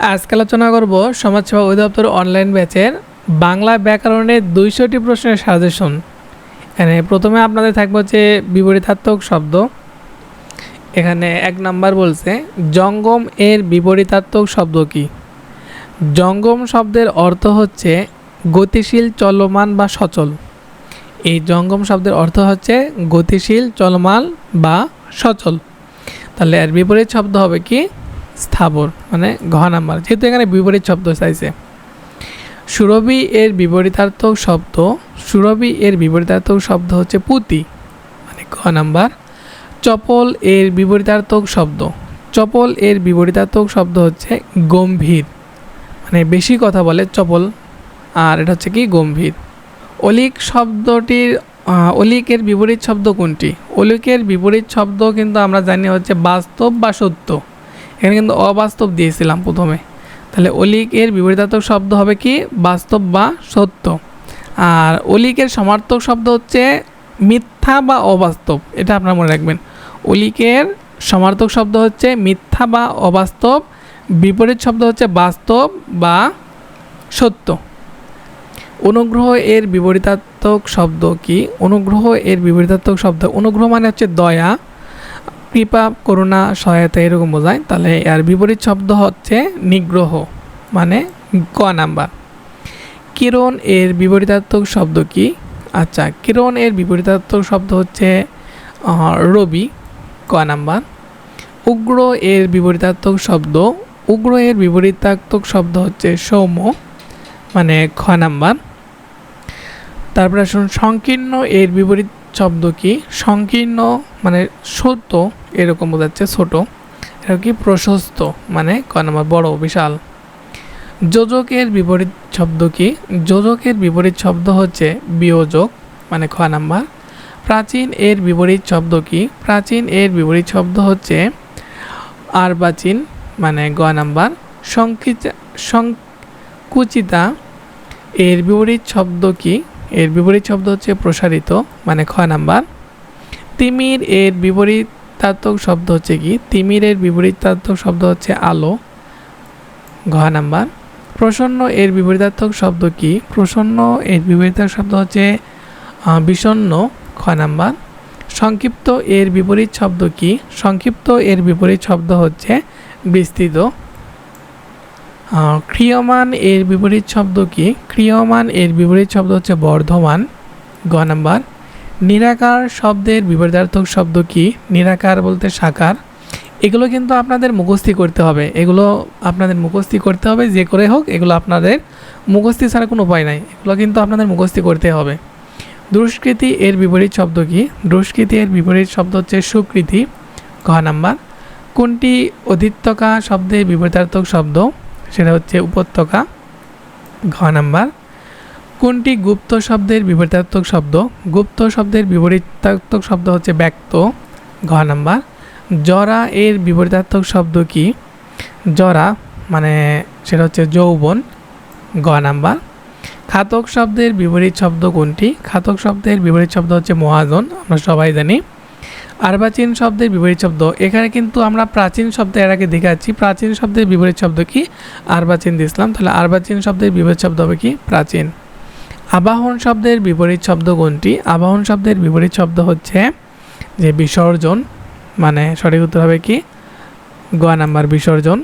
আজকে আলোচনা করব সমাজসেবা অধিদপ্তর অনলাইন ব্যাচের বাংলা ব্যাকরণের 200টি প্রশ্নের সাজেশন। এখানে প্রথমে আপনাদের থাকবে হচ্ছে বিপরীতার্থক শব্দ। এখানে 1 নাম্বার বলছে জঙ্গম এর বিপরীতার্থক শব্দ কি? জঙ্গম শব্দের অর্থ হচ্ছে গতিশীল, চলমান বা সচল। এই জঙ্গম শব্দের অর্থ হচ্ছে গতিশীল, চলমান বা সচল। তাহলে এর বিপরীত শব্দ হবে কি? স্থাবর, মানে ঘ নাম্বার, যেহেতু এখানে বিপরীত শব্দ চাইছে। সুরভি এর বিপরীতার্থক শব্দ, সুরভি এর বিপরীতার্থক শব্দ হচ্ছে পুঁতি, মানে ক নাম্বার। চপল এর বিপরীতার্থক শব্দ, চপল এর বিপরীতার্থক শব্দ হচ্ছে গম্ভীর, মানে বেশি কথা বলে চপল, আর এটা হচ্ছে কি গম্ভীর। অলিক শব্দটির অলিকের বিপরীত শব্দ কোনটি? অলিকের বিপরীত শব্দ কিন্তু আমরা জানি হচ্ছে বাস্তব বা সত্য। এখানে কিন্তু অবাস্তব দিয়েছিলাম প্রথমে, তাহলে অলিকের বিপরীতার্থক শব্দ হবে কি? বাস্তব বা সত্য। আর অলিকের সমার্থক শব্দ হচ্ছে মিথ্যা বা অবাস্তব, এটা আপনারা মনে রাখবেন। অলিকের সমার্থক শব্দ হচ্ছে মিথ্যা বা অবাস্তব, বিপরীত শব্দ হচ্ছে বাস্তব বা সত্য। অনুগ্রহ এর বিপরীতার্থক শব্দ কি? অনুগ্রহ এর বিপরীতার্থক শব্দ, অনুগ্রহ মানে হচ্ছে দয়া, কৃপা, করুণা, সহায়তা এরকম বোঝায়। তাহলে এর বিপরীত শব্দ হচ্ছে নিগ্রহ, মানে ক নাম্বার। কিরণ এর বিপরীতার্থক শব্দ কি? আচ্ছা, কিরণ এর বিপরীতার্থক শব্দ হচ্ছে রবি, ক নাম্বার। উগ্র এর বিপরীতার্থক শব্দ, উগ্র এর বিপরীতার্থক শব্দ হচ্ছে সৌম্য, মানে খ নাম্বার। তারপরে আসুন সংকীর্ণ এর বিপরীত শব্দ কি? সংকীর্ণ মানে ছোট, এরকম বোঝাচ্ছে ছোট। এটা কি? প্রশস্ত, মানে ক নাম্বার বড়, বিশাল। যোজকের বিপরীত শব্দ কি? যোজকের বিপরীত শব্দ হচ্ছে বিয়োজক, মানে খ নাম্বার। প্রাচীন এর বিপরীত শব্দ কি? প্রাচীন এর বিপরীত শব্দ হচ্ছে আর্বাচীন, মানে গ নাম্বার। সংকুচিতা এর বিপরীত শব্দ কি? এর বিপরীত শব্দ হচ্ছে প্রসারিত, মানে খ নাম্বার। তিমির এর বিপরীতার্থক শব্দ হচ্ছে কি? তিমির এর বিপরীতার্থক শব্দ হচ্ছে আলো, ঘ নাম্বার। প্রসন্ন এর বিপরীতার্থক শব্দ কি? প্রসন্ন এর বিপরীতার্থক শব্দ হচ্ছে বিষণ্ণ, খ নাম্বার। সংক্ষিপ্ত এর বিপরীত শব্দ কি? সংক্ষিপ্ত এর বিপরীত শব্দ হচ্ছে বিস্তৃত। ক্রিয়মান এর বিপরীত শব্দ কি? ক্রিয়মান এর বিপরীত শব্দ হচ্ছে বর্ধমান, গ নাম্বার। নিরাকার শব্দের বিপরীতার্থক শব্দ কি? নিরাকার বলতে সাকার। এগুলো কিন্তু আপনাদের মুখস্থি করতে হবে, এগুলো আপনাদের মুখস্থি করতে হবে, যে করে হোক এগুলো আপনাদের মুখস্থি ছাড়া কোনো উপায় নাই, এগুলো কিন্তু আপনাদের মুখস্থি করতে হবে। দুষ্কৃতি এর বিপরীত শব্দ কি? দুষ্কৃতি এর বিপরীত শব্দ হচ্ছে সুকৃতি, ঘ নাম্বার। কোনটি অধিত্যকা শব্দের বিপরীতার্থক শব্দ? সেটা হচ্ছে উপত্যকা, ঘ নাম্বার। কোনটি গুপ্ত শব্দের বিপরীতার্থক শব্দ? গুপ্ত শব্দের বিপরীতার্থক শব্দ হচ্ছে ব্যক্ত, ঘ নাম্বার। জরা এর বিপরীতার্থক শব্দ কি? জরা মানে সেটা হচ্ছে যৌবন, গ নাম্বার। খাতক শব্দের বিপরীত শব্দ কোনটি? খাতক শব্দের বিপরীত শব্দ হচ্ছে মহাজন, আমরা সবাই জানি। আর্বাচীন শব্দের বিপরীত শব্দ, এখানে কিন্তু আমরা প্রাচীন শব্দ এর আগে দেখাচ্ছি, প্রাচীন শব্দের বিপরীত শব্দ কি? আর্বাচীন দিয়েছিলাম, তাহলে আর্বাচীন শব্দের বিপরীত শব্দ হবে কি? প্রাচীন। আবাহন শব্দের বিপরীত শব্দ কোনটি? আবাহন শব্দের বিপরীত শব্দ হচ্ছে যে বিসর্জন, মানে সঠিক উত্তর হবে কি? গ নাম্বার, বিসর্জন।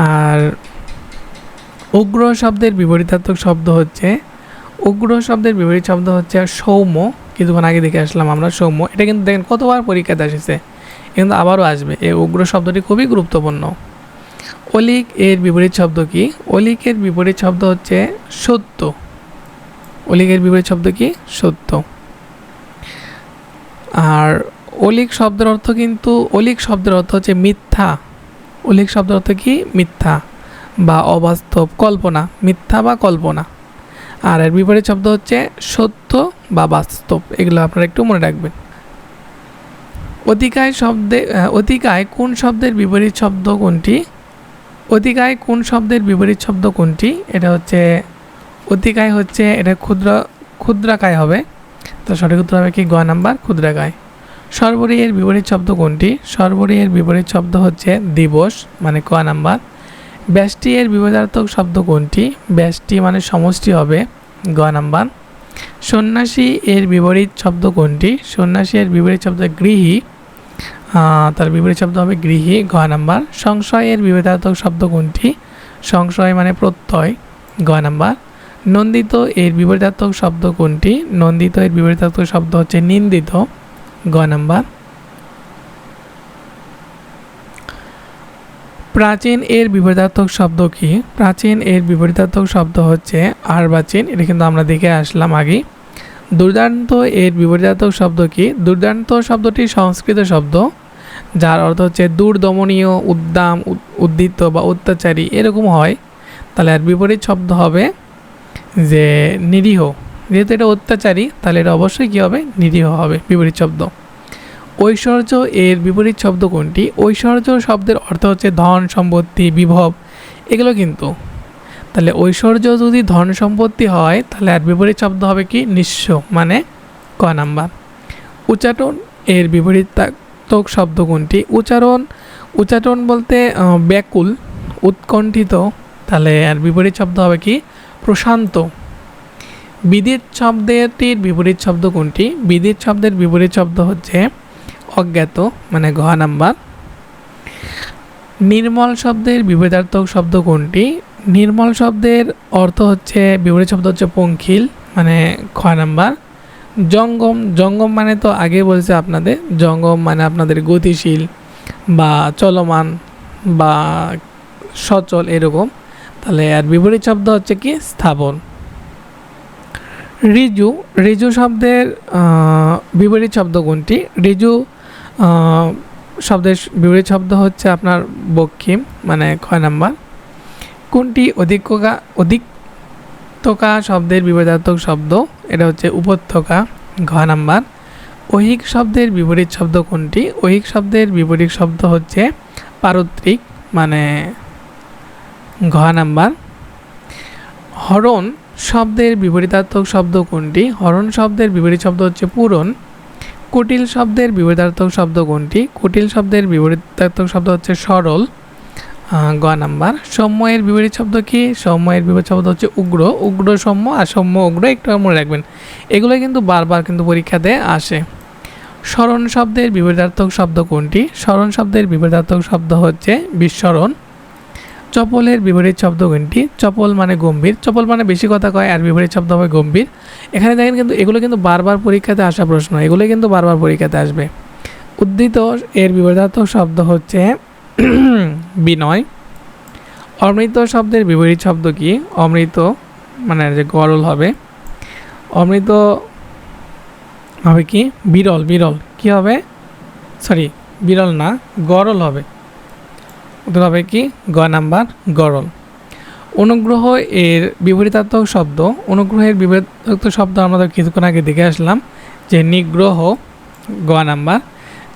আর উগ্র শব্দের বিপরীতার্থক শব্দ হচ্ছে, উগ্র শব্দের বিপরীত শব্দ হচ্ছে সৌম্য, কিছুক্ষণ আগে দেখে আসলাম আমরা সৌম্য। এটা কিন্তু দেখেন কতবার পরীক্ষাতে এসেছে, কিন্তু আবারও আসবে। এই উগ্র শব্দটি খুবই গুরুত্বপূর্ণ। অলিক এর বিপরীত শব্দ কি? অলিকের বিপরীত শব্দ হচ্ছে সত্য, অলিকের বিপরীত শব্দ কি? সত্য। আর অলিক শব্দের অর্থ কিন্তু, অলিক শব্দের অর্থ হচ্ছে মিথ্যা, অলিক শব্দের অর্থ কি? মিথ্যা বা অবাস্তব, কল্পনা, মিথ্যা বা কল্পনা। আর এর বিপরীত শব্দ হচ্ছে সত্য বা বাস্তব, এগুলো আপনারা একটু মনে রাখবেন। অতিকায় শব্দে অতিকায় কোন শব্দের বিপরীত শব্দ কোনটি? অতিকায় কোন শব্দের বিপরীত শব্দ কোনটি? এটা হচ্ছে অতিকায় হচ্ছে এটা ক্ষুদ্রাকায় হবে, তো সঠিক উত্তর হবে কি? গ নাম্বার, ক্ষুদ্রাকায়। সর্বরী এর বিপরীত শব্দ কোনটি? সর্বরী এর বিপরীত শব্দ হচ্ছে দিবস, মানে ক নাম্বার। ব্যষ্টি এর বিপরীতার্থক শব্দ কোনটি? ব্যষ্টি মানে সমষ্টি হবে, গ নাম্বার। সন্ন্যাসী এর বিপরীত শব্দ কোনটি? সন্ন্যাসী এর বিপরীত শব্দ গৃহী, তার বিপরীত শব্দ হবে গৃহী, গ নাম্বার। সংশয় এর বিপরীতার্থক শব্দ কোনটি? সংশয় মানে প্রত্যয়, গ নাম্বার। নন্দিত এর বিপরীতার্থক শব্দ কোনটি? নন্দিত এর বিপরীতার্থক শব্দ হচ্ছে নিন্দিত, গ নাম্বার। প্রাচীন এর বিপরীতার্থক শব্দ কি? প্রাচীন এর বিপরীতার্থক শব্দ হচ্ছে আর্বাচীন, এটা কিন্তু আমরা দেখে আসলাম আগে। দুর্দান্ত এর বিপরীতার্থক শব্দ কি? দুর্দান্ত শব্দটি সংস্কৃত শব্দ, যার অর্থ হচ্ছে দুর্দমনীয়, উদ্দাম, উদ্দিত বা অত্যাচারী এরকম হয়। তাহলে এর বিপরীত শব্দ হবে যে নিরীহ, যেহেতু এটা অত্যাচারী তাহলে এটা অবশ্যই কী হবে? নিরীহ হবে বিপরীত শব্দ। ঐশ্বর্য এর বিপরীত শব্দ কোনটি? ঐশ্বর্য শব্দের অর্থ হচ্ছে ধন, সম্পত্তি, বিভব এগুলো কিন্তু। তাহলে ঐশ্বর্য যদি ধন সম্পত্তি হয় তাহলে আর বিপরীত শব্দ হবে কি? নিঃস্ব, মানে ক নাম্বার। উচ্চাটন এর বিপরীতার্থক শব্দ কোনটি? উচ্চাটন বলতে ব্যাকুল, উৎকণ্ঠিত, তাহলে আর বিপরীত শব্দ হবে কি? প্রশান্ত। বিদিত শব্দটির বিপরীত শব্দ কোনটি? বিদিত শব্দের বিপরীত শব্দ হচ্ছে অজ্ঞাত, মানে ঘ নাম্বার। নির্মল শব্দের বিপরীতার্থক শব্দ কোনটি? নির্মল শব্দের অর্থ হচ্ছে বিপরীত শব্দ হচ্ছে পঙ্কিল, মানে খ নাম্বার। জঙ্গম, জঙ্গম মানে তো আগে বলছে আপনাদের, জঙ্গম মানে আপনাদের গতিশীল বা চলমান বা সচল এরকম, তাহলে আর বিপরীত শব্দ হচ্ছে কি? স্থাবর। ঋজু, ঋজু শব্দের বিপরীত শব্দ কোনটি? ঋজু শব্দের বিপরীত শব্দ হচ্ছে আপনার বক্ষিম, মানে খ নাম্বার। কোনটি অধিকতকা শব্দের বিপরীতার্থক শব্দ? এটা হচ্ছে উপত্যকা, ঘ নাম্বার। ঐহিক শব্দের বিপরীত শব্দ কোনটি? ঐহিক শব্দের বিপরীত শব্দ হচ্ছে পারত্রিক, মানে ঘ নাম্বার। হরণ শব্দের বিপরীতার্থক শব্দ কোনটি? হরণ শব্দের বিপরীত শব্দ হচ্ছে পূরণ। কুটিল শব্দের বিপরীতার্থক শব্দ কোনটি? কুটিল শব্দের বিপরীতার্থক শব্দ হচ্ছে সরল, গ নাম্বার। সৌম্য এর বিপরীত শব্দ কি? সৌম্য এর বিপরীত শব্দ হচ্ছে উগ্র, উগ্র সৌম্য আর সৌম্য উগ্র, একটু মনে রাখবেন, এগুলো কিন্তু বারবার কিন্তু পরীক্ষাতে আসে। স্মরণ শব্দের বিপরীতার্থক শব্দ কোনটি? স্মরণ শব্দের বিপরীতার্থক শব্দ হচ্ছে বিস্মরণ। চপলের বিপরীত শব্দ কোনটি? চপল মানে গম্ভীর, চপল মানে বেশি কথা কয়, আর বিপরীত শব্দ হবে গম্ভীর। এখানে দেখেন কিন্তু এগুলো কিন্তু বারবার পরীক্ষাতে আসা প্রশ্ন, এগুলো কিন্তু বারবার পরীক্ষাতে আসবে। উদ্ধৃত এর বিপরীতার্থক শব্দ হচ্ছে বিনয়। অমৃত শব্দের বিপরীত শব্দ কি? অমৃত মানে যে গরল হবে, অমৃত হবে কি? বিরল, বিরল কি হবে? সরি বিরল না, গরল হবে, উত্তর হবে কি? গ নাম্বার, গরল। অনুগ্রহ এর বিপরীতার্থক শব্দ, অনুগ্রহের বিপরীতার্থক শব্দ আমরা কিছুক্ষণ আগে দেখে আসলাম যে নিগ্রহ, গ নাম্বার।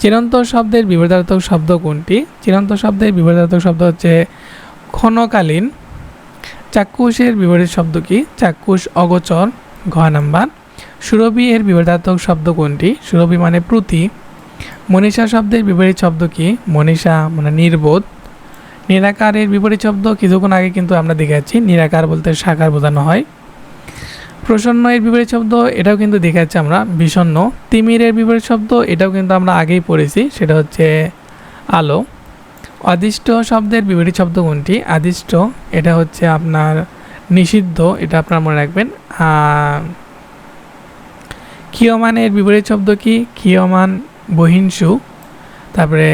চিরন্তর শব্দের বিপরীতার্থক শব্দ কোনটি? চিরন্তর শব্দের বিপরীতার্থক শব্দ হচ্ছে ক্ষণকালীন। চাক্ষুষের বিপরীত শব্দ কি? চাক্ষুষ অগোচর, ঘ নাম্বার। সুরভি এর বিপরীতার্থক শব্দ কোনটি? সুরভি মানে প্রতি। মনীষা শব্দের বিপরীত শব্দ কি? মনীষা মানে নির্বোধ। নিরাকারের বিপরীত শব্দ কিছুক্ষণ আগে কিন্তু আমরা দেখাচ্ছি, নিরাকার বলতে সাকার বোঝানো হয়। প্রসন্ন এর বিপরীত শব্দ এটাও কিন্তু দেখাচ্ছি আমরা বিষণ্ণ। তিমিরের বিপরীত শব্দ এটাও কিন্তু আমরা আগেই পড়েছি, সেটা হচ্ছে আলো। অদিষ্ট শব্দের বিপরীত শব্দ কোনটি? আদিষ্ট এটা হচ্ছে আপনার নিষিদ্ধ, এটা আপনার মনে রাখবেন। ক্ষীয়মানের বিপরীত শব্দ কি? ক্ষীয়মান বহিংসু। তারপরে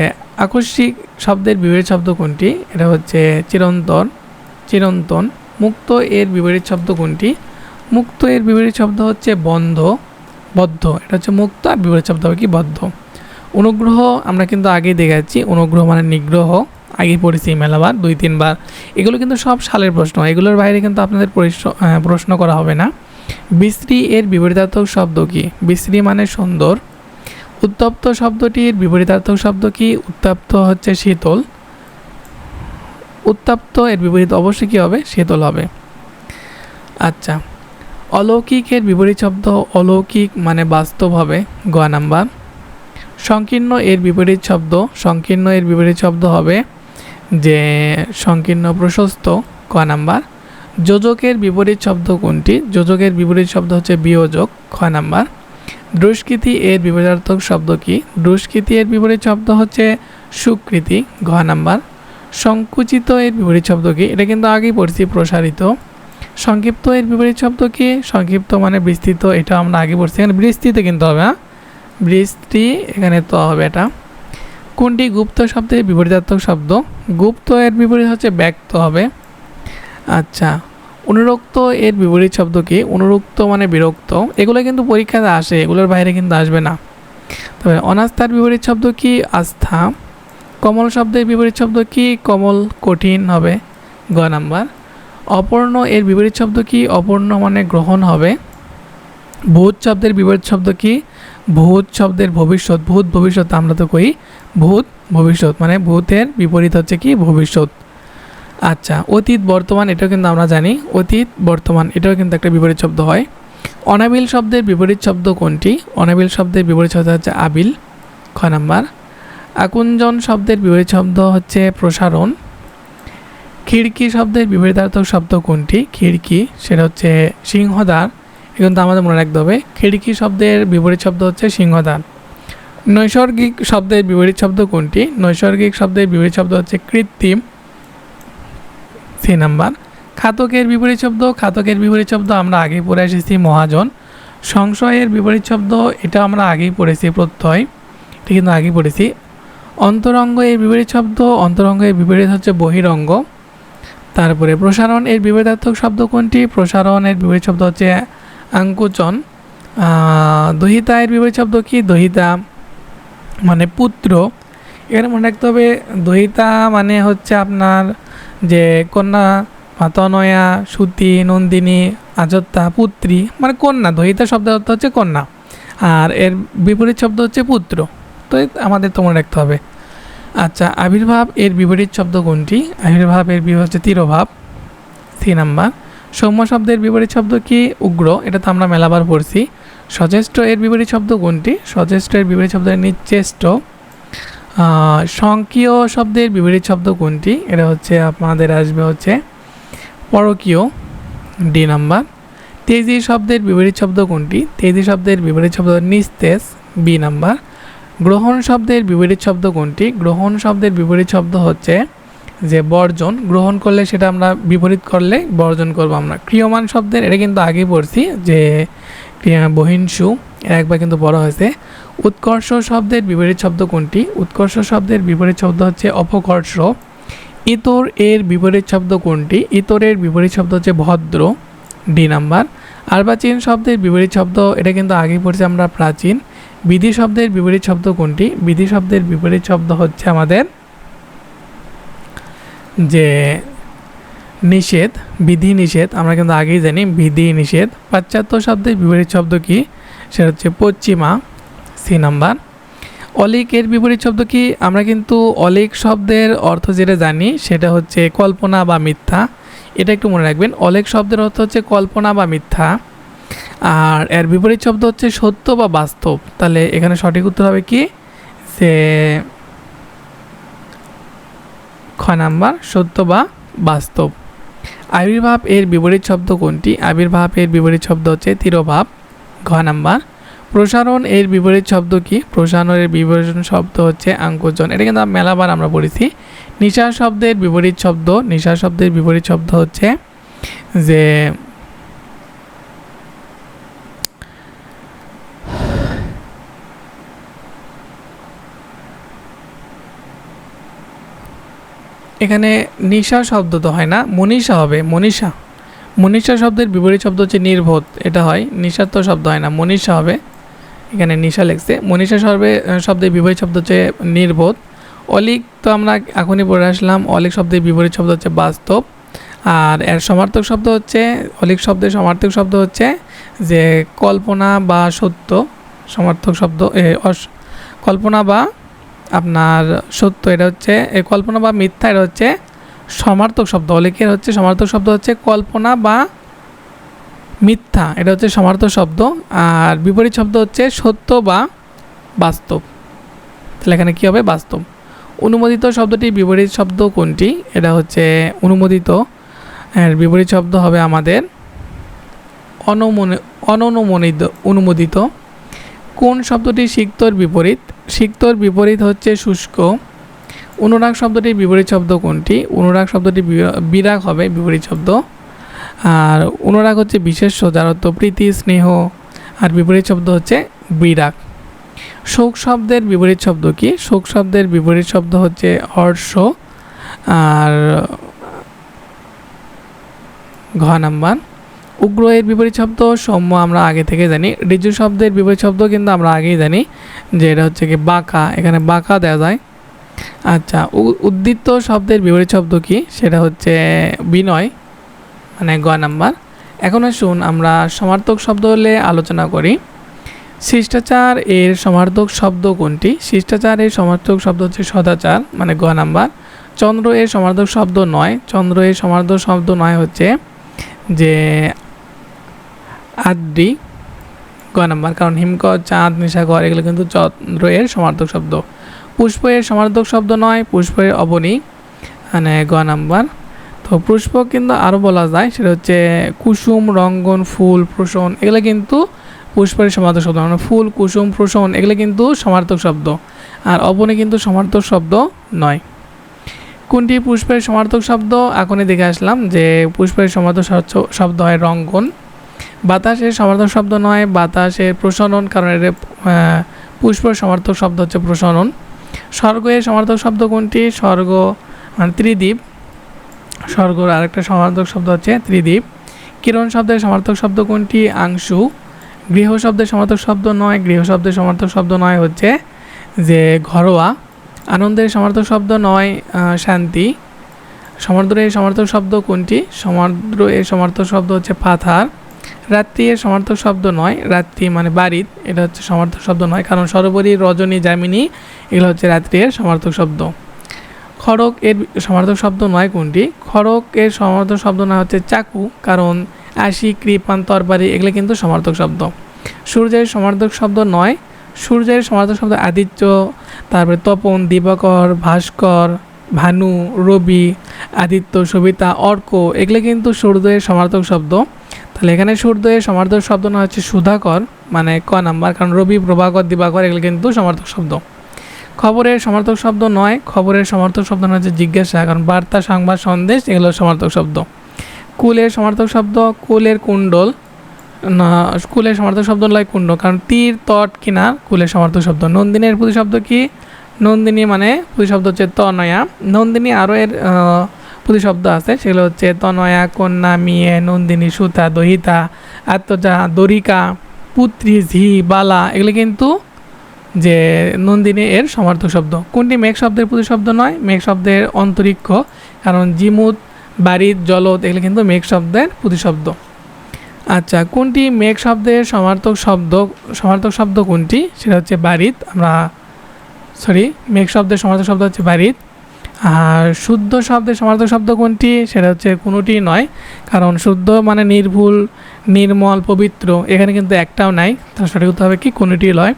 আকস্মিক শব্দের বিপরীত শব্দ কোনটি? এটা হচ্ছে চিরন্তন, চিরন্তন। মুক্ত এর বিপরীত শব্দ কোনটি? মুক্ত এর বিপরীত শব্দ হচ্ছে বন্ধ, বদ্ধ, এটা হচ্ছে মুক্ত, আর বিপরীত শব্দ হবে কি? বদ্ধ। অনুগ্রহ আমরা কিন্তু আগেই দেখাচ্ছি, অনুগ্রহ মানে নিগ্রহ, আগেই পড়েছি মেলাবার 2-3 বার। এগুলো কিন্তু সব সালের প্রশ্ন, এগুলোর বাইরে কিন্তু আপনাদের প্রশ্ন করা হবে না। বিশ্রী এর বিপরীতার্থক শব্দ কি? বিশ্রী মানে সুন্দর। উত্তপ্ত শব্দটির বিপরীতার্থক শব্দ কি? উত্তপ্ত হচ্ছে শীতল, উত্তপ্ত এর বিপরীত অবশ্যই কী হবে? শীতল হবে। আচ্ছা, অলৌকিকের বিপরীত শব্দ? অলৌকিক মানে বাস্তব হবে, গ নাম্বার। সংকীর্ণ এর বিপরীত শব্দ? সংকীর্ণ এর বিপরীত শব্দ হবে যে সংকীর্ণ প্রশস্ত। ক নাম্বার যোজকের বিপরীত শব্দ কোনটি? যোজকের বিপরীত শব্দ হচ্ছে বিয়োজক। খ নাম্বার দুষ্কৃতি এর বিপরীতার্থক শব্দ কি? দুষ্কৃতি এর বিপরীত শব্দ হচ্ছে সুকৃতি। ঘ নাম্বার সংকুচিত এর বিপরীত শব্দ কি? এটা কিন্তু আগেই পড়ছি, প্রসারিত। সংক্ষিপ্ত এর বিপরীত শব্দ কি? সংক্ষিপ্ত মানে বিস্তৃত, এটা আমরা আগে পড়ছি। এখানে বিস্তৃত কিন্তু হবে, হ্যাঁ বৃষ্টি, এখানে তো হবে এটা। কোনটি গুপ্ত শব্দের বিপরীতার্থক শব্দ? গুপ্ত এর বিপরীত হচ্ছে ব্যক্ত হবে। আচ্ছা, অনুরক্ত এর বিপরীত শব্দ কি? অনুরক্ত মানে বিরক্ত। এগুলো কিন্তু পরীক্ষাতে আসে, এগুলোর বাইরে কিন্তু আসবে না। তবে অনাস্থার বিপরীত শব্দ কি? আস্থা। কমল শব্দের বিপরীত শব্দ কি? কমল, কঠিন হবে। গ নাম্বার অপর্ণ এর বিপরীত শব্দ কি? অপর্ণ মানে গ্রহণ হবে। ভূত শব্দের বিপরীত শব্দ কি? ভূত শব্দের ভবিষ্যৎ। ভূত ভবিষ্যৎ আমরা তো কই ভূত ভবিষ্যৎ, মানে ভূতের বিপরীত হচ্ছে কি? ভবিষ্যৎ। আচ্ছা, অতীত বর্তমান এটাও কিন্তু আমরা জানি, অতীত বর্তমান এটাও কিন্তু একটা বিপরীত শব্দ হয়। অনাবিল শব্দের বিপরীত শব্দ কোনটি? অনাবিল শব্দের বিপরীত শব্দ হচ্ছে আবিল। খ নাম্বার আকুঞ্চন শব্দের বিপরীত শব্দ হচ্ছে প্রসারণ। খিড়কি শব্দের বিপরীতার্থক শব্দ কোনটি? খিড়কি সেটা হচ্ছে সিংহদ্বার। এখন তো আমাদের মনে রাখতে হবে খিড়কি শব্দের বিপরীত শব্দ হচ্ছে সিংহদ্বার। নৈসর্গিক শব্দের বিপরীত শব্দ কোনটি? নৈসর্গিক শব্দের বিপরীত শব্দ হচ্ছে কৃত্রিম। সি নাম্বার খাতকের বিপরীত শব্দ। খাতকের বিপরীত শব্দ আমরা আগেই পড়ে এসেছি মহাজন। সংশয়ের বিপরীত শব্দ এটা আমরা আগেই পড়েছি প্রত্যয়, এটা কিন্তু আগেই পড়েছি। অন্তরঙ্গ এর বিপরীত শব্দ। অন্তরঙ্গ এর বিপরীত হচ্ছে বহিরঙ্গ। তারপরে প্রসারণ এর বিপরীতার্থক শব্দ কোনটি? প্রসারণ এর বিপরীত শব্দ হচ্ছে আঙ্কুচন। দহিতা এর বিপরীত শব্দ কি? দহিতা মানে পুত্র। এখানে মনে রাখতে হবে দহিতা মানে হচ্ছে আপনার যে কন্যা, তনয়া, সুতি, নন্দিনী, আজত্তা, পুত্রী মানে কন্যা। দহিতা শব্দের অর্থ হচ্ছে কন্যা, আর এর বিপরীত শব্দ হচ্ছে পুত্র। তো আমাদের তো মনে রাখতে হবে। আচ্ছা, আবির্ভাব এর বিপরীত শব্দ কোনটি? আবির্ভাব এর বিপরীত হচ্ছে তিরোভাব। সি নাম্বার সৌম্য শব্দের বিপরীত শব্দ কি? উগ্র। এটা তো আমরা মেলাবার পড়ছি। সচেষ্ট এর বিপরীত শব্দ কোনটি? সচেষ্ট এর বিপরীত শব্দ নিশ্চেষ্ট। স্বকীয় শব্দের বিপরীত শব্দ কোনটি? এটা হচ্ছে আপনাদের আসবে হচ্ছে পরকীয়। ডি নাম্বার তেজি শব্দের বিপরীত শব্দ কোনটি? তেজি শব্দের বিপরীত শব্দ নিস্তেজ। বি নাম্বার গ্রহণ শব্দের বিপরীত শব্দ কোনটি? গ্রহণ শব্দের বিপরীত শব্দ হচ্ছে যে বর্জন। গ্রহণ করলে সেটা আমরা বিপরীত করলে বর্জন করব আমরা। ক্রিয়মান শব্দের এটা কিন্তু আগেই পড়ছি যে বহিষ্ণু, একবার কিন্তু বড় হয়েছে। উৎকর্ষ শব্দের বিপরীত শব্দ কোনটি? উৎকর্ষ শব্দের বিপরীত শব্দ হচ্ছে অপকর্ষ। ইতর এর বিপরীত শব্দ কোনটি? ইতরের বিপরীত শব্দ হচ্ছে ভদ্র। ডি নাম্বার আর্বাচীন শব্দের বিপরীত শব্দ এটা কিন্তু আগেই পড়ছি আমরা প্রাচীন। বিধি শব্দের বিপরীত শব্দ কোনটি? বিধি শব্দের বিপরীত শব্দ হচ্ছে আমাদের যে নিষেধ, বিধি নিষেধ আমরা কিন্তু আগেই জানি বিধি নিষেধ। পাশ্চাত্য শব্দের বিপরীত শব্দ কি? সেটা হচ্ছে পশ্চিমা। সি নাম্বার অলিক এর বিপরীত শব্দ কি? আমরা কিন্তু অলিক শব্দের অর্থ যেটা জানি সেটা হচ্ছে কল্পনা বা মিথ্যা। এটা একটু মনে রাখবেন, অলিক শব্দের অর্থ হচ্ছে কল্পনা বা মিথ্যা, আর এর বিপরীত শব্দ হচ্ছে সত্য বা বাস্তব। তাহলে এখানে সঠিক উত্তর হবে কি? যে খ নাম্বার সত্য বা বাস্তব। আবির্ভাব এর বিপরীত শব্দ কোনটি? আবির্ভাব এর বিপরীত শব্দ হচ্ছে তিরোভাব। ঘ নাম্বার প্রসারণ এর বিপরীত শব্দ কি? প্রসারণের বিপরীত শব্দ হচ্ছে আঙ্কুচন। এটা কিন্তু মেলাবার আমরা পড়েছি। নিশা শব্দের বিপরীত শব্দ। নিশা শব্দের বিপরীত শব্দ হচ্ছে যে এখানে নিশা শব্দ তো হয় না, মনীষা হবে। মনীষা, মনীষা শব্দের বিপরীত শব্দ হচ্ছে নির্বোধ। এটা হয়, নিশা তো শব্দ হয় না, মনীষা হবে। এখানে নিশা লেখছে। মনীষা শব্দের বিপরীত শব্দ হচ্ছে নির্বোধ। অলিক তো আমরা এখনই পড়ে আসলাম, অলিক শব্দের বিপরীত শব্দ হচ্ছে বাস্তব। আর এর সমার্থক শব্দ হচ্ছে, অলিক শব্দের সমার্থক শব্দ হচ্ছে যে কল্পনা বা সত্য। সমার্থক শব্দ কল্পনা বা আপনার সত্য, এটা হচ্ছে কল্পনা বা মিথ্যা, এটা হচ্ছে সমার্থক শব্দ। অলিকের হচ্ছে সমার্থক শব্দ হচ্ছে কল্পনা বা মিথ্যা, এটা হচ্ছে সমার্থক শব্দ। আর বিপরীত শব্দ হচ্ছে সত্য বা বাস্তব। তাহলে এখানে কী হবে? বাস্তব। অনুমোদিত শব্দটি বিপরীত শব্দ কোনটি? এটা হচ্ছে অনুমোদিত, এর বিপরীত শব্দ হবে আমাদের অননুমোদিত। অনুমোদিত। কোন শব্দটি সিক্তর বিপরীত? সিক্তর বিপরীত হচ্ছে শুষ্ক। অনুরাগ শব্দটির বিপরীত শব্দ কোনটি? অনুরাগ শব্দটি বিরাগ হবে বিপরীত শব্দ। আর অনুরাগ হচ্ছে বিশেষ্য, যার অর্থ প্রীতি স্নেহ, আর বিপরীত শব্দ হচ্ছে বিরাগ। শোক শব্দের বিপরীত শব্দ কি? শোক শব্দের বিপরীত শব্দ হচ্ছে হর্ষ। আর ঘ নাম্বার। উগ্র এর বিপরীত শব্দ সৌম্য, আমরা আগে থেকে জানি। ঋজু শব্দের বিপরীত শব্দ কিন্তু আমরা আগেই জানি যে এটা হচ্ছে কি বাঁকা, এখানে বাঁকা দেওয়া যায়। আচ্ছা, উদ্দীপ্ত শব্দের বিপরীত শব্দ কি? সেটা হচ্ছে বিনয়, মানে গ নাম্বার। এখন আসুন আমরা সমার্থক শব্দ হলে আলোচনা করি। শিষ্টাচার এর সমার্থক শব্দ কোনটি? শিষ্টাচার এর সমার্থক শব্দ হচ্ছে সদাচার, মানে গ নাম্বার। চন্দ্র এর সমার্থক শব্দ নয়। চন্দ্র এর সমার্থক শব্দ নয় হচ্ছে যে আদ্রি, গ নাম্বার। কারণ হিমকর, চাঁদ, নিশাকর এগুলো কিন্তু চন্দ্র এর সমার্থক শব্দ। পুষ্প এর সমার্থক শব্দ নয়। পুষ্প এর অবনী, মানে গ নাম্বার। তো পুষ্প কিন্তু আরও বলা যায়, সেটা হচ্ছে কুসুম, রঙ্গন, ফুল, প্রসন এগুলো কিন্তু পুষ্পের সমার্থক শব্দ, মানে ফুল, কুসুম, প্রসন এগুলো কিন্তু সমার্থক শব্দ। আর অবনী কিন্তু সমার্থক শব্দ নয়। কোনটি পুষ্পের সমার্থক শব্দ? এখনই দেখে আসলাম যে পুষ্পের সমার্থক শব্দ হয় রঙ্গন। বাতাসের সমার্থক শব্দ নয়। বাতাসের প্রসনন, কারণ এর পুষ্পের সমার্থক শব্দ হচ্ছে প্রসনন। স্বর্গ এর সমার্থক শব্দ কোনটি? স্বর্গ মানে ত্রিদীপ। স্বর্গর আরেকটা সমার্থক শব্দ হচ্ছে ত্রিদীপ। কিরণ শব্দের সমার্থক শব্দ কোনটি? আংশু। গৃহ শব্দের সমার্থক শব্দ নয়। গৃহ শব্দের সমার্থক শব্দ নয় হচ্ছে যে ঘরোয়া। আনন্দের সমার্থক শব্দ নয় শান্তি। সমুদ্র এর সমার্থক শব্দ কোনটি? সমুদ্র এর সমার্থক শব্দ হচ্ছে পাথার। রাত্রি এর সমার্থক শব্দ নয়। রাত্রি মানে বাড়িত, এটা হচ্ছে সমার্থক শব্দ নয়, কারণ সরোবরী, রজনী, যামিনী এগুলো হচ্ছে রাত্রি এর সমার্থক শব্দ। খড়গ এর সমার্থক শব্দ নয় কোনটি? খড়গ এর সমার্থক শব্দ না হচ্ছে চাকু, কারণ আশি, কৃপান, তরবারি এগুলো কিন্তু সমার্থক শব্দ। সূর্যের সমার্থক শব্দ নয়। সূর্যের সমার্থক শব্দ আদিত্য, তারপরে তপন, দিবাকর, ভাস্কর, ভানু, রবি, আদিত্য, সবিতা, অর্ক এগুলো কিন্তু সূর্যের সমার্থক শব্দ। তাহলে এখানে সূর্যের সমার্থক শব্দ না হচ্ছে সুধাকর, মানে ক নাম্বার, কারণ রবি, প্রভাকর, দিবাকর এগুলো কিন্তু সমার্থক শব্দ। খবরের সমার্থক শব্দ নয়। খবরের সমার্থক শব্দ না হচ্ছে জিজ্ঞাসা, কারণ বার্তা, সংবাদ, সন্দেশ এগুলো সমার্থক শব্দ। কুলের সমার্থক শব্দ কুলের কুণ্ডল না, কুলের সমার্থক শব্দ নয় কুণ্ড, কারণ তীর, তট, কিনার কুলের সমার্থক শব্দ। নন্দিনীর প্রতিশব্দ কি? নন্দিনী মানে প্রতিশব্দ হচ্ছে তনয়া। নন্দিনী আরও এর প্রতিশব্দ আছে, সেগুলো হচ্ছে তনয়া, কন্যা, মেয়ে, নন্দিনী, সুতা, দহিতা, আত্মজা, দরিকা, পুত্রী, ঝি, বালা এগুলো কিন্তু যে নন্দিনী এর সমার্থক শব্দ। কোনটি মেঘ শব্দের প্রতিশব্দ নয়? মেঘ শব্দের অন্তরিক্ষ, কারণ জিমুত, বাড়িত, জলত এগুলো কিন্তু মেঘ শব্দের প্রতিশব্দ। আচ্ছা, কোনটি মেঘ শব্দের সমার্থক শব্দ কোনটি? সেটা হচ্ছে বাড়িত। মেঘ শব্দের সমার্থক শব্দ হচ্ছে বাড়িত। আর শুদ্ধ শব্দের সমার্থক শব্দ কোনটি? সেটা হচ্ছে কোনোটি নয়, কারণ শুদ্ধ মানে নির্ভুল, নির্মল, পবিত্র, এখানে কিন্তু একটাও নাই। তার সঠিক উত্তর হবে কি? কোনোটি নয়।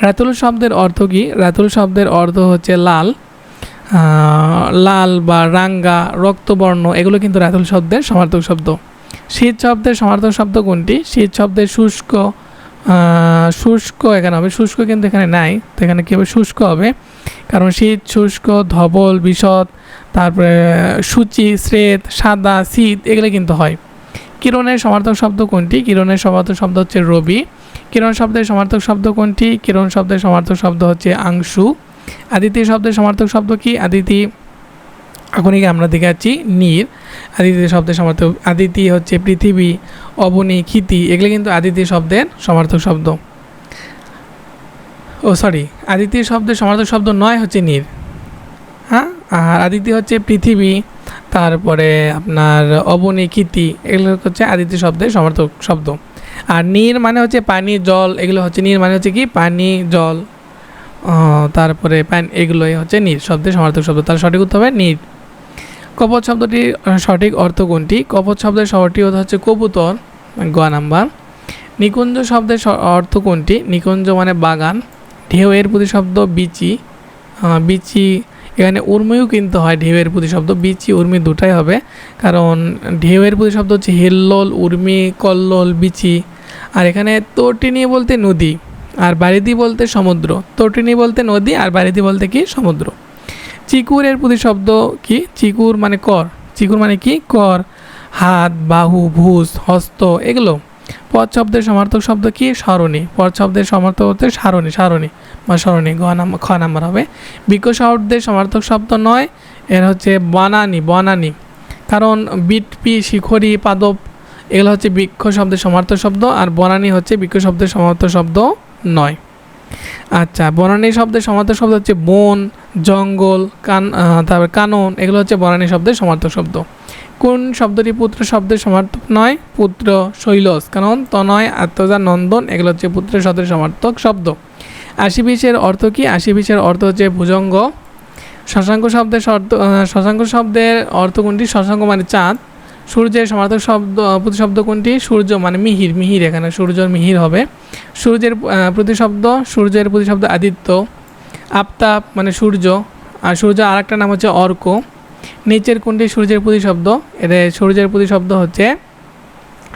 রাতুল শব্দের অর্থ কি? রাতুল শব্দের অর্থ হচ্ছে লাল। লাল বা রাঙ্গা, রক্তবর্ণ এগুলো কিন্তু রাতুল শব্দের সমার্থক শব্দ। শীত শব্দের সমার্থক শব্দ কোনটি? শীত শব্দের শুষ্ক, শুষ্ক এখানে হবে, শুষ্ক কিন্তু এখানে নাই, তো এখানে কী হবে? শুষ্ক হবে, কারণ শীত, শুষ্ক, ধবল, বিশদ, তারপরে সূচি, শ্বেত, সাদা, শীত এগুলো কিন্তু হয়। কিরণের সমার্থক শব্দ কোনটি? কিরণের সমার্থক শব্দ হচ্ছে রবি। কিরণ শব্দের সমার্থক শব্দ কোনটি? কিরণ শব্দের সমার্থক শব্দ হচ্ছে আংশু। আদিতি শব্দের সমার্থক শব্দ কি? আদিতি এখনই আমরা দেখে যাচ্ছি নীর। আদিতি শব্দের সমার্থক, আদিতি হচ্ছে পৃথিবী, অবনী, ক্ষিতি এগুলো কিন্তু আদিতি শব্দের সমার্থক শব্দ। আদিতি শব্দের সমার্থক শব্দ নয় হচ্ছে নীর। হ্যাঁ, আর আদিতি হচ্ছে পৃথিবী, তারপরে আপনার অবনী, ক্ষিতি এগুলো হচ্ছে আদিতি শব্দের সমার্থক শব্দ। আর নীর মানে হচ্ছে পানি, জল এগুলো হচ্ছে নীর মানে হচ্ছে কি? পানি, জল, তারপরে পানি এগুলোই হচ্ছে নীর শব্দের সমার্থক শব্দ। তার সঠিক উত্তর হবে নীর। কপোত শব্দটির সঠিক অর্থ কোনটি? কপোত শব্দের সঠিক অর্থ হচ্ছে কবুতর, গ নাম্বার। নিকুঞ্জ শব্দের অর্থ কোনটি? নিকুঞ্জ মানে বাগান। ঢেউ এর প্রতিশব্দ বিচি। বিচি এখানে উর্মিও কিন্তু হয় ঢেউয়ের প্রতিশব্দ, বিচি উর্মি দুটাই হবে, কারণ ঢেউয়ের প্রতিশব্দ হচ্ছে হিল্লোল, উর্মি, কল্লোল, বিচি। আর এখানে তটিনী বলতে নদী, আর বারিধি বলতে সমুদ্র। তটিনী বলতে নদী, আর বারিধি বলতে কি সমুদ্র। চিকুরের প্রতিশব্দ কি? চিকুর মানে কর। চিকুর মানে কি? কর। হাত, বাহু, ভুজ, হস্ত এগুলো। পদ শব্দের সমার্থক শব্দ কি? সরণি। পদ শব্দের সমার্থক হচ্ছে সারণি, সারণি বা সরণি, খ নাম্বার হবে। বৃক্ষ শব্দের সমার্থক শব্দ নয়, এর হচ্ছে বনানি, বনানি। কারণ বিটপি, শিখরি, পাদপ এগুলো হচ্ছে বৃক্ষ শব্দের সমার্থক শব্দ, আর বনানি হচ্ছে বৃক্ষ শব্দের সমার্থক শব্দ নয়। আচ্ছা, বনানী শব্দের সমার্থক শব্দ হচ্ছে বন, জঙ্গল, তারপর কানন এগুলো হচ্ছে বনানী শব্দের সমার্থক শব্দ। কোন শব্দটি পুত্র শব্দের সমার্থক নয়? পুত্র, শৈলজ, কারণ তনয়, আত্মজা, নন্দন এগুলো হচ্ছে পুত্র শব্দের সমার্থক শব্দ। আশি বিশের অর্থ কি? আশি বিশের অর্থ হচ্ছে ভুজঙ্গ। শশাঙ্ক শব্দের অর্থ কোনটি? শশাঙ্ক মানে চাঁদ। সূর্যের সমার্থক প্রতিশব্দ কোনটি? সূর্য মানে মিহির, মিহির এখানে সূর্যর মিহির হবে। সূর্যের প্রতিশব্দ আদিত্য। আফতাব মানে সূর্য, আর সূর্য আর একটা নাম হচ্ছে অর্ক। নিচের কোনটি সূর্যের প্রতিশব্দ? এটা সূর্যের প্রতিশব্দ হচ্ছে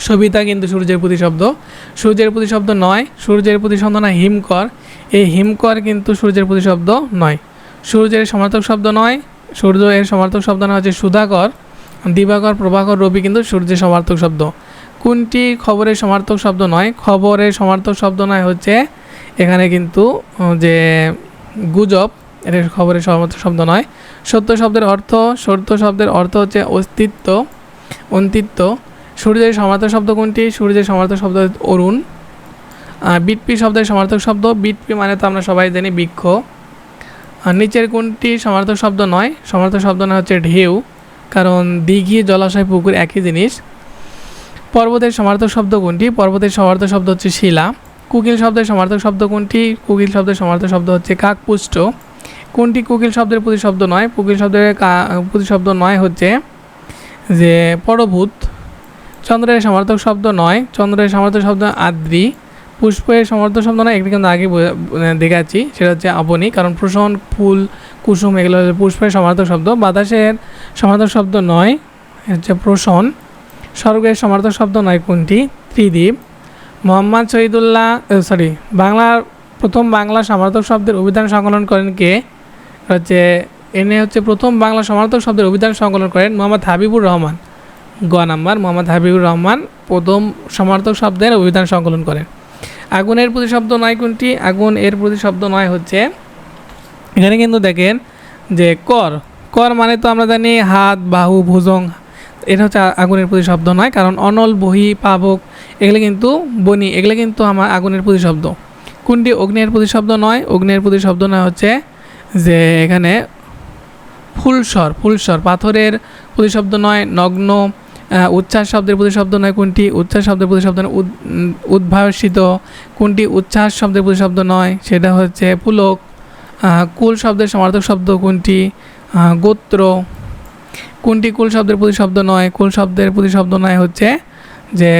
সবিতা, কিন্তু সূর্যের প্রতিশব্দ। সূর্যের প্রতিশব্দ নয়, সূর্যের প্রতিশব্দ নয় হিমকর। এই হিমকর কিন্তু সূর্যের প্রতিশব্দ নয়। সূর্যের সমার্থক শব্দ নয়, সূর্য এর সমার্থক শব্দ নয় হচ্ছে সুধাকর। দিবাকর, প্রভাকর, রবি কিন্তু সূর্যের সমার্থক শব্দ। কোনটি খবরের সমার্থক শব্দ নয়? খবরের সমার্থক শব্দ নয় হচ্ছে এখানে কিন্তু যে গুজব, এটা খবরের সমার্থক শব্দ নয়। সত্য শব্দের অর্থ হচ্ছে অস্তিত্ব, অন্তিত্ব। সূর্যের সমার্থক শব্দ কোনটি? সূর্যের সমার্থক শব্দ অরুণ। বিটপি শব্দের সমার্থক শব্দ, বিটপি মানে তো আমরা সবাই জানি বৃক্ষ। নিচের কোনটি সমার্থক শব্দ নয়? সমার্থক শব্দ নয় হচ্ছে ঢেউ, কারণ দিঘি, জলাশয়, পুকুর একই জিনিস। পর্বতের সমার্থক শব্দ কোনটি? পর্বতের সমার্থক শব্দ হচ্ছে শিলা। কোকিল শব্দের সমার্থক শব্দ কোনটি? কোকিল শব্দের সমার্থক শব্দ হচ্ছে কাকপুষ্ট। কোনটি কোকিল শব্দের প্রতিশব্দ নয়? কোকিল শব্দের প্রতিশব্দ নয় হচ্ছে যে পরভূত। চন্দ্রের সমার্থক শব্দ নয়, চন্দ্রের সমার্থক শব্দ আদ্রি। পুষ্পের সমার্থক শব্দ নয়, এগুলি কিন্তু আগে দেখাচ্ছি, সেটা হচ্ছে আপনি, কারণ প্রসন, ফুল, কুসুম এগুলো হচ্ছে পুষ্পের সমার্থক শব্দ। বাতাসের সমার্থক শব্দ নয়, হচ্ছে প্রসন। স্বর্গের সমার্থক শব্দ নয় কোনটি? ত্রিদীপ। মোহাম্মদ শহীদুল্লাহ বাংলার প্রথম বাংলা সমার্থক শব্দের অভিধান সংকলন করেন কে? হচ্ছে এনে হচ্ছে প্রথম বাংলা সমার্থক শব্দের অভিধান সংকলন করেন মোহাম্মদ হাবিবুর রহমান। গ নাম্বার, মোহাম্মদ হাবিবুর রহমান প্রথম সমার্থক শব্দের অভিধান সংকলন করেন। আগুনের প্রতিশব্দ নয় কোনটি? আগুন এর প্রতিশব্দ নয় হচ্ছে এখানে কিন্তু দেখেন যে কর। কর মানে তো আমরা জানি হাত, বাহু, ভুজং, এটা হচ্ছে আগুনের প্রতিশব্দ নয়, কারণ অনল, বহি, পাবক এগুলো কিন্তু বনি, এগুলো কিন্তু আমার আগুনের প্রতিশব্দ। কোনটি অগ্নের প্রতিশব্দ নয়? অগ্নের প্রতিশব্দ নয় হচ্ছে যে এখানে ফুলস্বর, ফুলস্বর। পাথরের প্রতিশব্দ নয় নগ্ন। উচ্ছ্বাস শব্দের প্রতিশব্দ নয় কোনটি? উচ্ছ্বাস শব্দের প্রতিশব্দ নয় উদ্ভাসিত। কোনটি উচ্ছ্বাস শব্দের প্রতিশব্দ নয়? সেটা হচ্ছে পুলক। কুল শব্দের সমার্থক শব্দ কোনটি? গোত্র। কোনটি কুল শব্দের প্রতিশব্দ নয়? কুল শব্দের প্রতিশব্দ নয় হচ্ছে যে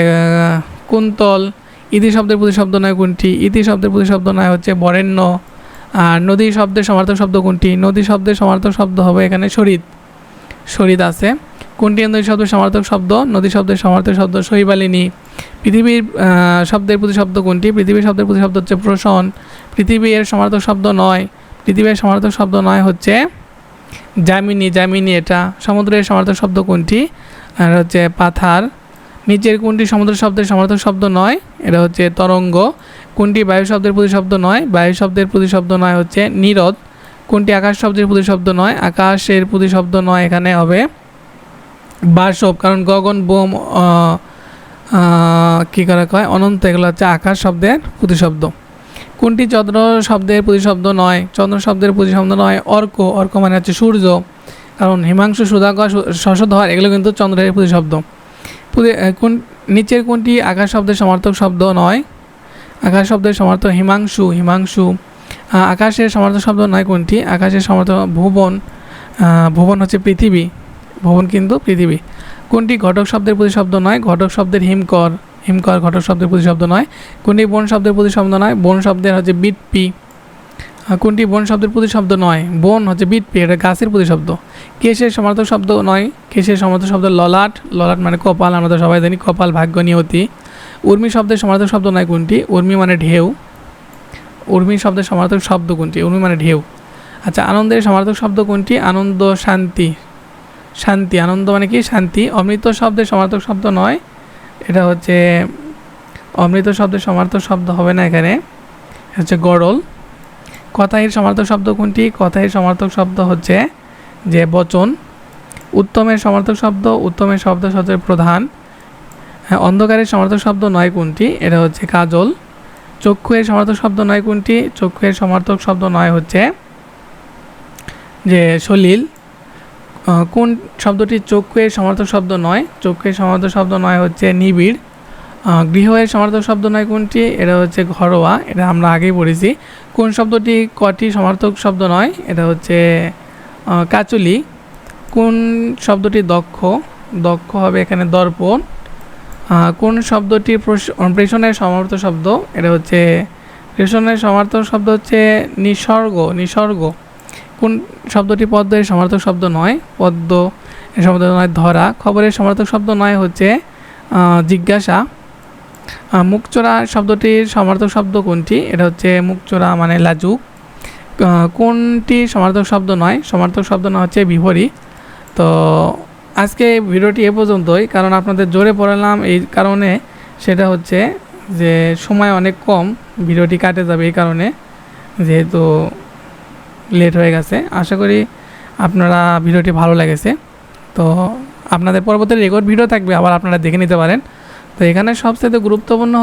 কুন্তল। ইতি শব্দের প্রতিশব্দ নয় কোনটি? ইতি শব্দের প্রতিশব্দ নয় হচ্ছে বরেণ্য। আর নদী শব্দের সমার্থক শব্দ কোনটি? নদী শব্দের সমার্থক শব্দ হবে এখানে শরীদ, শরীদ আছে। কোনটি নদী শব্দের সমার্থক শব্দ? নদী শব্দের সমার্থক শব্দ শৈবালিনী। পৃথিবীর শব্দের প্রতিশব্দ কোনটি? পৃথিবীর শব্দের প্রতিশব্দ হচ্ছে প্রসন। পৃথিবী এর সমার্থক শব্দ নয়, পৃথিবীর সমার্থক শব্দ নয় হচ্ছে জামিনী, জামিনী এটা। সমুদ্রের সমার্থক শব্দ কোনটি? আর হচ্ছে পাথার। নিচের কোনটি সমুদ্র শব্দের সমার্থক শব্দ নয়? এটা হচ্ছে তরঙ্গ। কোনটি বায়ু শব্দের প্রতিশব্দ নয়? বায়ু শব্দের প্রতিশব্দ নয় হচ্ছে নীরদ। কোনটি আকাশ শব্দের প্রতিশব্দ নয়? আকাশের প্রতিশব্দ নয় এখানে হবে বাসব, কারণ গগন, বোম, কী করা হয় অনন্ত, এগুলো হচ্ছে আকাশ শব্দের প্রতিশব্দ। কোনটি চন্দ্র শব্দের প্রতিশব্দ নয়? চন্দ্র শব্দের প্রতিশব্দ নয় অর্ক। অর্ক মানে হচ্ছে সূর্য, কারণ হিমাংশু, সুধাকর, শশধর এগুলো কিন্তু চন্দ্রের প্রতিশব্দ। কোন নিচের কোনটি আকাশ শব্দের সমার্থক শব্দ নয়? আকাশ শব্দের সমার্থক হিমাংশু, হিমাংশু। আকাশের সমার্থক শব্দ নয় কোনটি? আকাশের সমার্থক ভুবন। ভুবন হচ্ছে পৃথিবী, ভুবন কিন্তু পৃথিবী। কোনটি ঘটক শব্দের প্রতিশব্দ নয়? ঘটক শব্দের হিমকর, হিমকর ঘটক শব্দের প্রতিশব্দ নয়। কোনটি বন শব্দের প্রতিশব্দ নয়? বন শব্দের হচ্ছে বিটপি। কোনটি বন শব্দের প্রতিশব্দ নয়? বন হচ্ছে বিটপি, এটা গাছের প্রতিশব্দ। কেশের সমার্থক শব্দ নয়, কেশের সমার্থক শব্দ ললাট, ললাট মানে কপাল, আমরা তো সবাই জানি কপাল, ভাগ্য, নিয়তি। উর্মি শব্দের সমার্থক শব্দ নয় কোনটি? উর্মি মানে ঢেউ, উর্মি শব্দের সমার্থক শব্দ কোনটি? উর্মি মানে ঢেউ। আচ্ছা, আনন্দের সমার্থক শব্দ কোনটি? আনন্দ, শান্তি, শান্তি, আনন্দ মানে কি? শান্তি। অমৃত শব্দের সমার্থক শব্দ নয়, এটা হচ্ছে অমৃত শব্দের সমার্থক শব্দ হবে না এখানে, হচ্ছে গরল। কথাহির সমার্থক শব্দ কোনটি? কথাহির সমার্থক শব্দ হচ্ছে যে বচন। উত্তমের সমার্থক শব্দ, উত্তমের শব্দ হচ্ছে প্রধান। হ্যাঁ, অন্ধকারের সমার্থক শব্দ নয় কোনটি? এটা হচ্ছে কাজল। চক্ষুয়ের সমার্থক শব্দ নয় কোনটি? চক্ষুয়ের সমার্থক শব্দ নয় হচ্ছে যে সলিল। কোন শব্দটি চক্ষুয়ের সমার্থক শব্দ নয়? চক্ষুয়ের সমার্থক শব্দ নয় হচ্ছে নিবিড়। গৃহের সমার্থক শব্দ নয় কোনটি? এটা হচ্ছে ঘরোয়া, এটা আমরা আগেই পড়েছি। কোন শব্দটি কটি সমার্থক শব্দ নয়? এটা হচ্ছে কাচুলি। কোন শব্দটি দক্ষ? দক্ষ হবে এখানে দর্পণ। কোন শব্দটি প্রেষণের সমার্থক শব্দ? এটা হচ্ছে প্রেষণের সমার্থক শব্দ হচ্ছে নিসর্গ, নিসর্গ। কোন শব্দটি পদ্মের সমার্থক শব্দ নয়? পদ্ম এর শব্দ নয় ধরা। খবরের সমার্থক শব্দ নয় হচ্ছে জিজ্ঞাসা। মুখচোরা শব্দটির সমার্থক শব্দ কোনটি? এটা হচ্ছে মুখচোরা মানে লাজুক। কোনটি সমার্থক শব্দ নয়? সমার্থক শব্দ নয় হচ্ছে বিপরী। তো আজকে ভিডিওটি এ পর্যন্তই, কারণ আপনাদের জোরে পড়ালাম এই কারণে, সেটা হচ্ছে যে সময় অনেক কম, ভিডিওটি কাটে যাবে এই কারণে, যেহেতু লেট হয়ে গেছে। আশা করি আপনারা ভিডিওটি ভালো লেগেছে। তো আপনাদের পরবর্তী রেকর্ড ভিডিও থাকবে, আবার আপনারা দেখে নিতে পারেন। তো এখানে সবচেয়ে গুরুত্বপূর্ণ